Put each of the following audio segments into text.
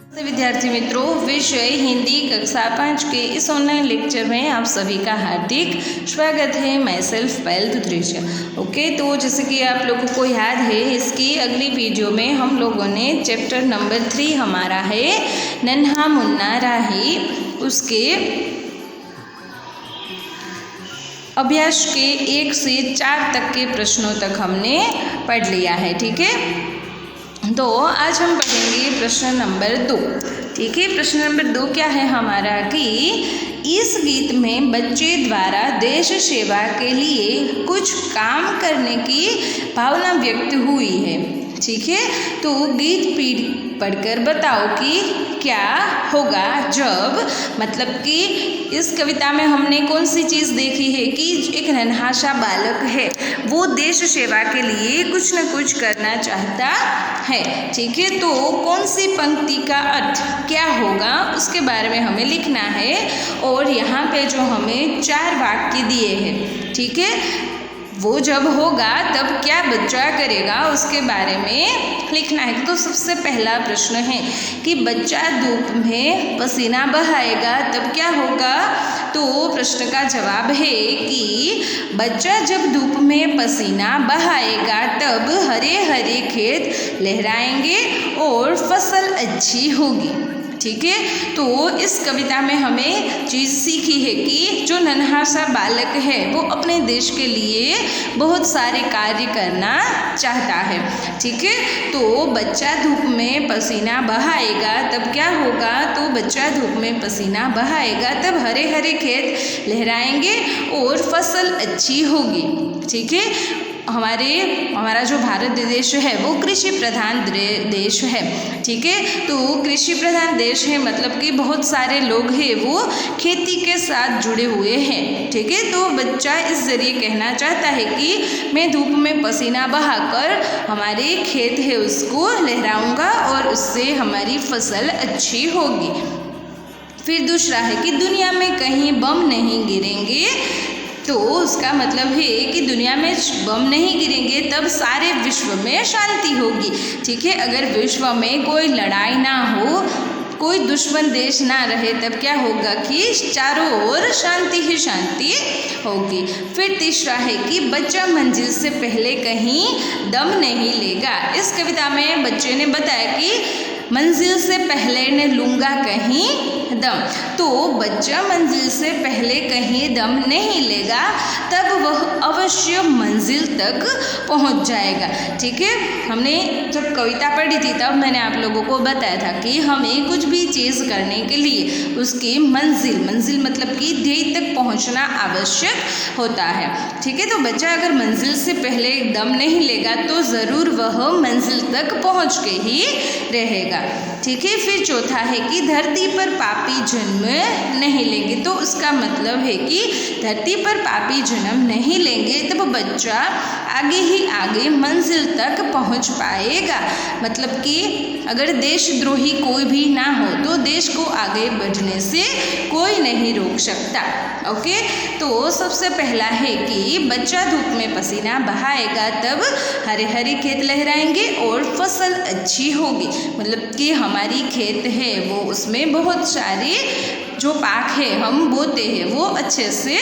विद्यार्थी मित्रों, विषय हिंदी कक्षा 5 के इस ऑनलाइन लेक्चर में आप सभी का हार्दिक स्वागत है। My self Payal दुत्रेजा। ओके, तो जैसे कि आप लोगों को याद है, इसकी अगली वीडियो में हम लोगों ने चैप्टर नंबर 3 हमारा है नन्हा मुन्ना राही, उसके अभ्यास के 1 से 4 तक के प्रश्नों तक हमने पढ़ लिया है। ठीक है, तो आज हम पढ़ेंगे प्रश्न नंबर 2। ठीक है, प्रश्न नंबर 2 क्या है हमारा कि इस गीत में बच्चे द्वारा देश सेवा के लिए कुछ काम करने की भावना व्यक्त हुई है। ठीक है, तो गीत पढ़कर बताओ कि क्या होगा जब, मतलब कि इस कविता में हमने कौन सी चीज़ देखी है कि एक नन्हा सा बालक है, वो देश सेवा के लिए कुछ न कुछ करना चाहता है। ठीक है, तो कौन सी पंक्ति का अर्थ क्या होगा उसके बारे में हमें लिखना है, और यहाँ पे जो हमें 4 वाक्य दिए हैं, ठीक है, वो जब होगा तब क्या बच्चा करेगा उसके बारे में लिखना है। तो सबसे पहला प्रश्न है कि बच्चा धूप में पसीना बहाएगा तब क्या होगा। तो प्रश्न का जवाब है कि बच्चा जब धूप में पसीना बहाएगा तब हरे हरे खेत लहराएंगे और फसल अच्छी होगी। ठीक है, तो इस कविता में हमें चीज़ सीखी है कि जो नन्हा सा बालक है वो अपने देश के लिए बहुत सारे कार्य करना चाहता है। ठीक है, तो बच्चा धूप में पसीना बहाएगा तब क्या होगा। तो बच्चा धूप में पसीना बहाएगा तब हरे हरे खेत लहराएंगे और फसल अच्छी होगी। ठीक है, हमारा जो भारत देश है वो कृषि प्रधान देश है। ठीक है, तो कृषि प्रधान देश है मतलब कि बहुत सारे लोग हैं वो खेती के साथ जुड़े हुए हैं। ठीक है, तो बच्चा इस जरिए कहना चाहता है कि मैं धूप में पसीना बहाकर हमारे खेत है उसको लहराऊंगा और उससे हमारी फसल अच्छी होगी। फिर दूसरा है कि दुनिया में कहीं बम नहीं गिरेंगे। तो उसका मतलब है कि दुनिया में बम नहीं गिरेंगे तब सारे विश्व में शांति होगी। ठीक है, अगर विश्व में कोई लड़ाई ना हो, कोई दुश्मन देश ना रहे तब क्या होगा कि चारों ओर शांति ही शांति होगी। फिर तीसरा है कि बच्चा मंजिल से पहले कहीं दम नहीं लेगा। इस कविता में बच्चे ने बताया कि मंजिल से पहले ने लूँगा कहीं दम। तो बच्चा मंजिल से पहले कहीं दम नहीं लेगा तब वह अवश्य मंजिल तक पहुंच जाएगा। ठीक है, हमने जब कविता पढ़ी थी तब मैंने आप लोगों को बताया था कि हमें कुछ भी चीज़ करने के लिए उसकी मंजिल मतलब कि ध्येय तक पहुंचना आवश्यक होता है। ठीक है, तो बच्चा अगर मंजिल से पहले दम नहीं लेगा तो ज़रूर वह मंजिल तक पहुँच के ही रहेगा। ठीक है, फिर चौथा है कि धरती पर पापी जन्म नहीं लेंगे। तो उसका मतलब है कि धरती पर पापी जन्म नहीं लेंगे तब बच्चा आगे ही आगे मंजिल तक पहुंच पाएगा। मतलब कि अगर देशद्रोही कोई भी ना हो तो देश को आगे बढ़ने से कोई नहीं रोक सकता। ओके, तो सबसे पहला है कि बच्चा धूप में पसीना बहाएगा तब हरे हरे खेत लहराएंगे और फसल अच्छी होगी। मतलब कि हमारी खेत है वो उसमें बहुत सारे जो पाक है हम बोते हैं वो अच्छे से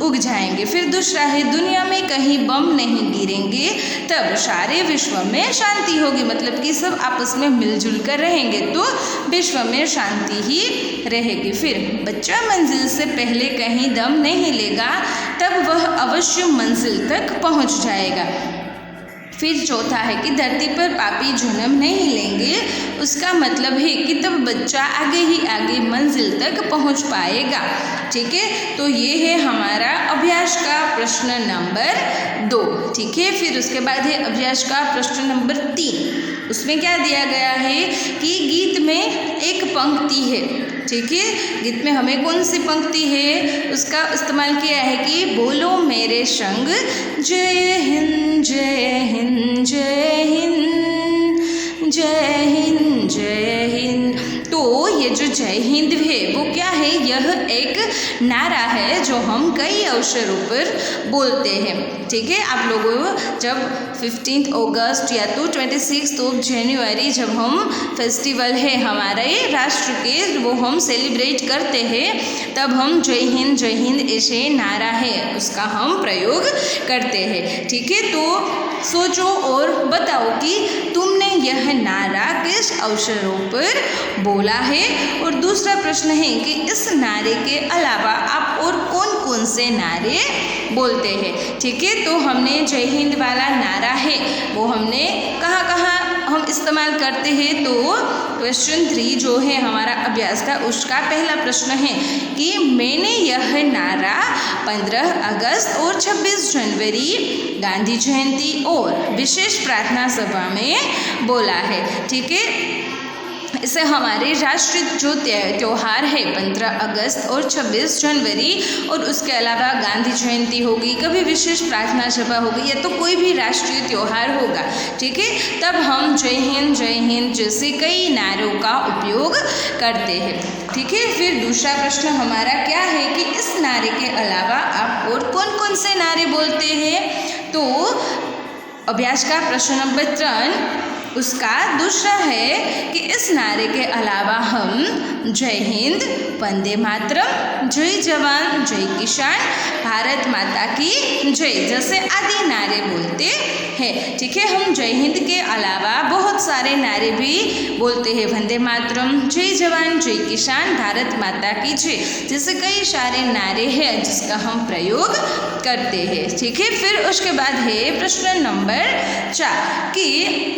उग जाएंगे। फिर दूसरा है दुनिया में कहीं बम नहीं गिरेंगे तब सारे विश्व में शांति होगी। मतलब कि सब आपस में मिलजुल कर रहेंगे तो विश्व में शांति ही रहेगी। फिर बच्चा मंजिल से पहले कहीं दम नहीं लेगा तब वह अवश्य मंजिल तक पहुंच जाएगा। फिर चौथा है कि धरती पर पापी जन्म नहीं लेंगे। उसका मतलब है कि तब बच्चा आगे ही आगे मंजिल तक पहुंच पाएगा। ठीक है, तो ये है हमारा अभ्यास का प्रश्न नंबर 2। ठीक है, फिर उसके बाद है अभ्यास का प्रश्न नंबर 3। उसमें क्या दिया गया है कि गीत में एक पंक्ति है। ठीक है, गीत में हमें कौन सी पंक्ति है उसका इस्तेमाल किया है कि बोलो मेरे संग जय हिंद जय हिंद जय हिंद जय हिंद जय हिंद। तो ये जो जय हिंद है वो क्या है, यह एक नारा है जो हम कई अवसरों पर बोलते हैं। ठीक है, आप लोगों जब 15 अगस्त या तो 26 जनवरी जब हम फेस्टिवल है हमारे राष्ट्र के वो हम सेलिब्रेट करते हैं, तब हम जय हिंद ऐसे नारा है उसका हम प्रयोग करते हैं। ठीक है, तो सोचो और बताओ कि तुमने यह नारा किस अवसरों पर बोला है। और दूसरा प्रश्न है कि इस नारे के अलावा आप और कौन कौन से नारे बोलते हैं। ठीक है, तो हमने जय हिंद वाला नारा है वो हमने कहाँ कहाँ हम इस्तेमाल करते हैं। तो क्वेश्चन 3 जो है हमारा अभ्यास का उसका पहला प्रश्न है कि मैंने यह नारा 15 अगस्त और 26 जनवरी गांधी जयंती और विशेष प्रार्थना सभा में बोला है। ठीक है, इसे हमारे राष्ट्रीय जो त्यौहार है 15 अगस्त और 26 जनवरी और उसके अलावा गांधी जयंती होगी, कभी विशेष प्रार्थना सभा होगी या तो कोई भी राष्ट्रीय त्यौहार होगा। ठीक है, तब हम जय हिंद जैसे कई नारों का उपयोग करते हैं। ठीक है, फिर दूसरा प्रश्न हमारा क्या है कि इस नारे के अलावा आप और कौन कौन से नारे बोलते हैं। तो अभ्यास का प्रश्न नंबर 3 उसका दूसरा है कि इस नारे के अलावा हम जय हिंद, वंदे मातरम, जय जवान, जय किसान, भारत माता की जय जैसे आदि नारे बोलते हैं। ठीक है, हम जय हिंद के अलावा बहुत सारे नारे भी बोलते हैं, वंदे मातरम, जय जवान, जय किसान, भारत माता की जय जैसे कई सारे नारे हैं जिसका हम प्रयोग करते हैं। ठीक है, फिर उसके बाद है प्रश्न नंबर 4 कि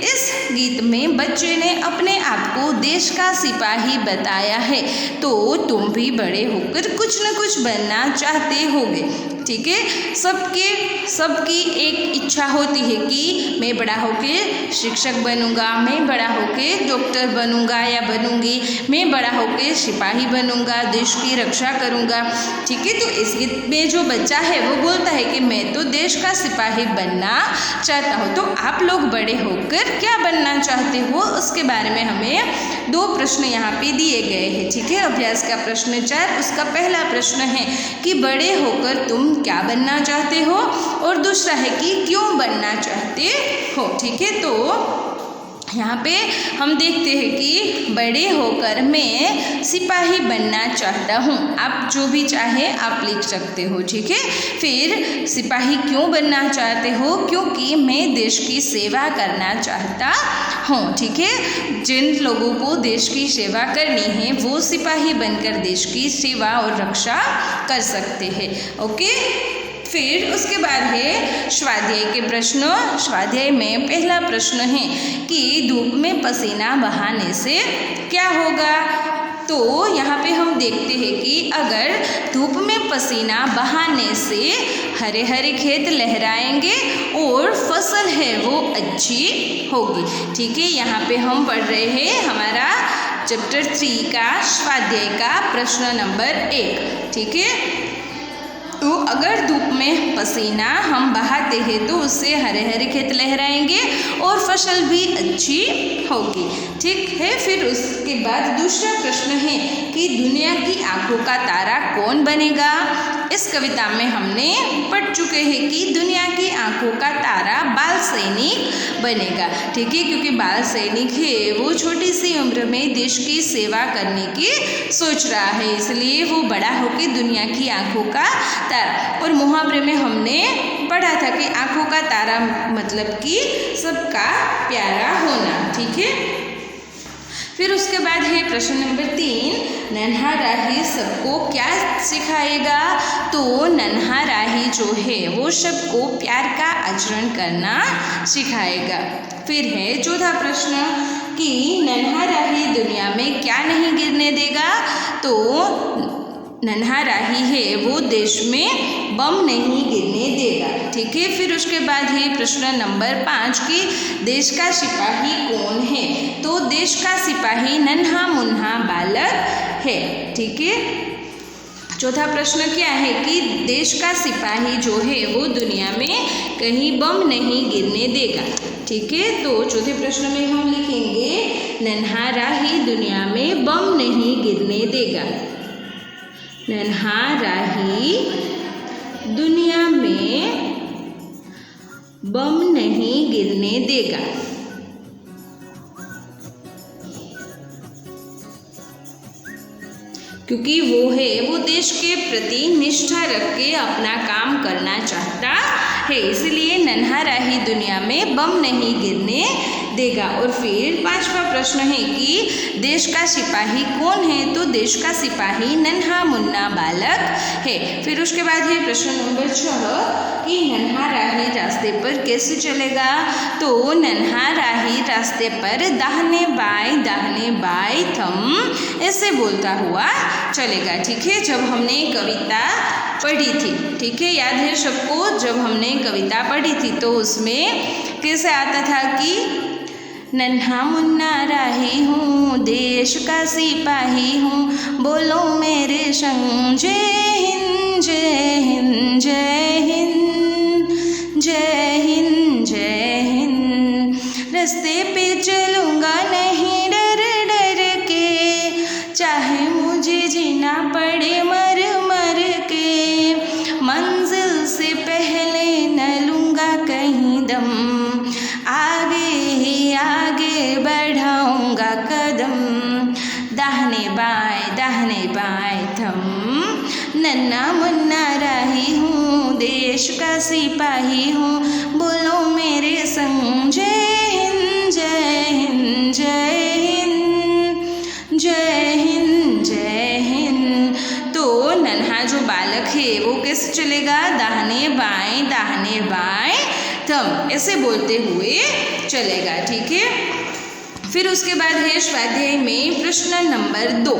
इस गीत में बच्चे ने अपने आप को देश का सिपाही बताया है, तो तुम भी बड़े होकर कुछ न कुछ बनना चाहते होगे। ठीक है, सबकी एक इच्छा होती है कि मैं बड़ा होकर शिक्षक बनूंगा, मैं बड़ा होकर डॉक्टर बनूंगा या बनूंगी, मैं बड़ा होकर सिपाही बनूंगा, देश की रक्षा करूंगा। ठीक है, तो इस गीत में जो बच्चा है वो बोलता है कि मैं तो देश का सिपाही बनना चाहता हूँ। तो आप लोग बड़े होकर क्या बनना चाहते हो उसके बारे में हमें 2 प्रश्न यहाँ पे दिए गए हैं। ठीक है, अभ्यास का प्रश्न 4 उसका पहला प्रश्न है कि बड़े होकर तुम क्या बनना चाहते हो और दूसरा है कि क्यों बनना चाहते हो। ठीक है, तो यहाँ पे हम देखते हैं कि बड़े होकर मैं सिपाही बनना चाहता हूँ। आप जो भी चाहे आप लिख सकते हो। ठीक है, फिर सिपाही क्यों बनना चाहते हो, क्योंकि मैं देश की सेवा करना चाहता हूँ। ठीक है, जिन लोगों को देश की सेवा करनी है वो सिपाही बनकर देश की सेवा और रक्षा कर सकते हैं। ओके, फिर उसके बाद है स्वाध्याय के प्रश्न। स्वाध्याय में पहला प्रश्न है कि धूप में पसीना बहाने से क्या होगा। तो यहाँ पे हम देखते हैं कि अगर धूप में पसीना बहाने से हरे हरे खेत लहराएंगे और फसल है वो अच्छी होगी। ठीक है, यहाँ पे हम पढ़ रहे हैं हमारा चैप्टर 3 का स्वाध्याय का प्रश्न नंबर 1। ठीक है, तो अगर धूप में पसीना हम बहाते हैं तो उससे हरे हरे खेत लहराएंगे और फसल भी अच्छी होगी। ठीक है, फिर उसके बाद दूसरा प्रश्न है कि दुनिया की आंखों का तारा कौन बनेगा। इस कविता में हमने पढ़ चुके हैं कि दुनिया की आंखों का तारा बाल सैनिक बनेगा। ठीक है, क्योंकि बाल सैनिक है वो छोटी सी उम्र में देश की सेवा करने की सोच रहा है, इसलिए वो बड़ा होकर दुनिया की आंखों का तारा। और मुहावरे में हमने पढ़ा था कि आंखों का तारा मतलब कि सबका प्यारा होना। ठीक है, फिर उसके बाद है प्रश्न नंबर 3 नन्हा राही सबको क्या सिखाएगा। तो नन्हा राही जो है वो सबको प्यार का आचरण करना सिखाएगा। फिर है चौथा प्रश्न कि नन्हा राही दुनिया में क्या नहीं गिरने देगा। तो नन्हा राही है वो देश में बम नहीं गिरने देगा। ठीक है, फिर उसके बाद है प्रश्न नंबर 5 कि देश का सिपाही कौन है। तो देश का सिपाही नन्हा मुन्हा बालक है। ठीक है, चौथा प्रश्न क्या है कि देश का सिपाही जो है वो दुनिया में कहीं बम नहीं गिरने देगा। ठीक है, तो चौथे प्रश्न में हम लिखेंगे नन्हा राही दुनिया में बम नहीं गिरने देगा। नन्हा राही दुनिया में बम नहीं गिरने देगा। क्योंकि वो देश के प्रति निष्ठा रख के अपना काम करना चाहता है, इसलिए नन्हा राही दुनिया में बम नहीं गिरने देगा। और फिर 5वां प्रश्न है कि देश का सिपाही कौन है? तो देश का सिपाही नन्हा मुन्ना बालक है। फिर उसके बाद है प्रश्न नंबर 6 कि नन्हा राही रास्ते पर कैसे चलेगा? तो नन्हा राही रास्ते पर दाहिने बाएं थम ऐसे बोलता हुआ चलेगा। ठीक है, जब हमने कविता पढ़ी थी, ठीक है, याद है सबको, जब हमने कविता पढ़ी थी तो उसमें कैसे आता था कि नन्हा मुन्ना राही हूँ, देश का सिपाही हूँ, बोलो मेरे संग जय हिंद जय हिंद जय हिंद जय हिंद जय हिंद। रास्ते पे चलूँगा नहीं डर डर के, चाहे मुझे जीना पड़े मर मर के, मंजिल से पहले न लूँगा कहीं दम, आगे ही आगे बढ़ाऊँगा कदम, दाहिने बाएं थम, नन्हा मुन्ना राही हूँ, देश का सिपाही हूँ, बोलो मेरे संग जय हिंद जय हिंद जय हिंद जय हिंद जय हिंद। तो नन्हा जो बालक है वो कैसे चलेगा? दाहिने बाएं थम ऐसे बोलते हुए चलेगा। ठीक है, फिर उसके बाद है स्वाध्याय में प्रश्न नंबर 2।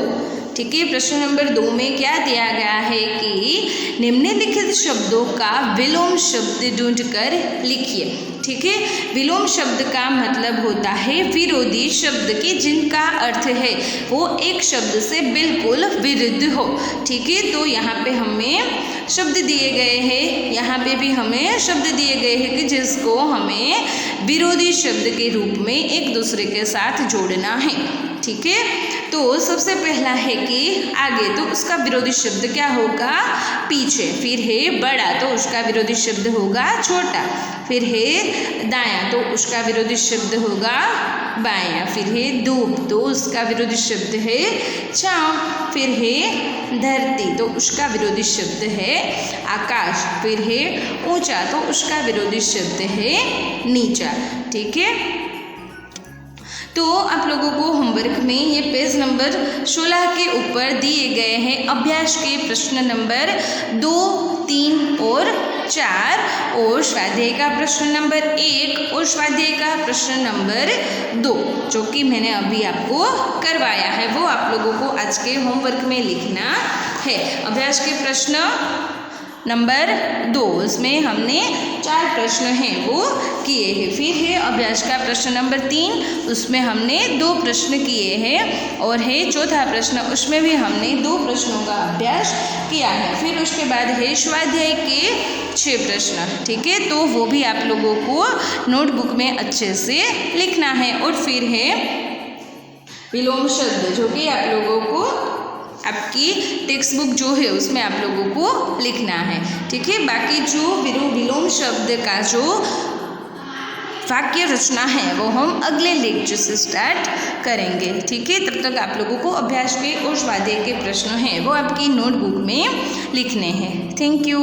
ठीक है, प्रश्न नंबर 2 में क्या दिया गया है कि निम्नलिखित शब्दों का विलोम शब्द ढूंढकर लिखिए। ठीक है, विलोम शब्द का मतलब होता है विरोधी शब्द के जिनका अर्थ है वो एक शब्द से बिल्कुल विरुद्ध हो। ठीक है, तो यहाँ पे हमें शब्द दिए गए हैं, यहाँ पे भी हमें शब्द दिए गए हैं कि जिसको हमें विरोधी शब्द के रूप में एक दूसरे के साथ जोड़ना है। ठीक है, तो सबसे पहला है कि आगे, तो उसका विरोधी शब्द क्या होगा? पीछे। फिर है बड़ा, तो उसका विरोधी शब्द होगा छोटा। फिर है दायां, तो उसका विरोधी शब्द होगा बायां। फिर है धूप, तो उसका विरोधी शब्द है छांव। फिर है धरती, तो उसका विरोधी शब्द है आकाश। फिर है ऊंचा, तो उसका विरोधी शब्द है नीचा। ठीक है, तो आप लोगों को होमवर्क में ये पेज नंबर 16 के ऊपर दिए गए हैं अभ्यास के प्रश्न नंबर 2, 3 और 4 और स्वाध्याय का प्रश्न नंबर 1 और स्वाध्याय का प्रश्न नंबर 2 जो कि मैंने अभी आपको करवाया है वो आप लोगों को आज के होमवर्क में लिखना है। अभ्यास के प्रश्न नंबर 2 उसमें हमने 4 प्रश्न हैं वो किए हैं। फिर है अभ्यास का प्रश्न नंबर 3 उसमें हमने 2 प्रश्न किए हैं और है चौथा प्रश्न उसमें भी हमने 2 प्रश्नों का अभ्यास किया है। फिर उसके बाद है स्वाध्याय के 6 प्रश्न। ठीक है, तो वो भी आप लोगों को नोटबुक में अच्छे से लिखना है। और फिर है विलोम शब्द जो कि आप लोगों को आपकी टेक्स्ट बुक जो है उसमें आप लोगों को लिखना है। ठीक है, बाकी जो विलोम शब्द का जो वाक्य रचना है वो हम अगले लेक्चर से स्टार्ट करेंगे। ठीक है, तब तक आप लोगों को अभ्यास के और स्वाध्याय के प्रश्न हैं वो आपकी नोटबुक में लिखने हैं। Thank you.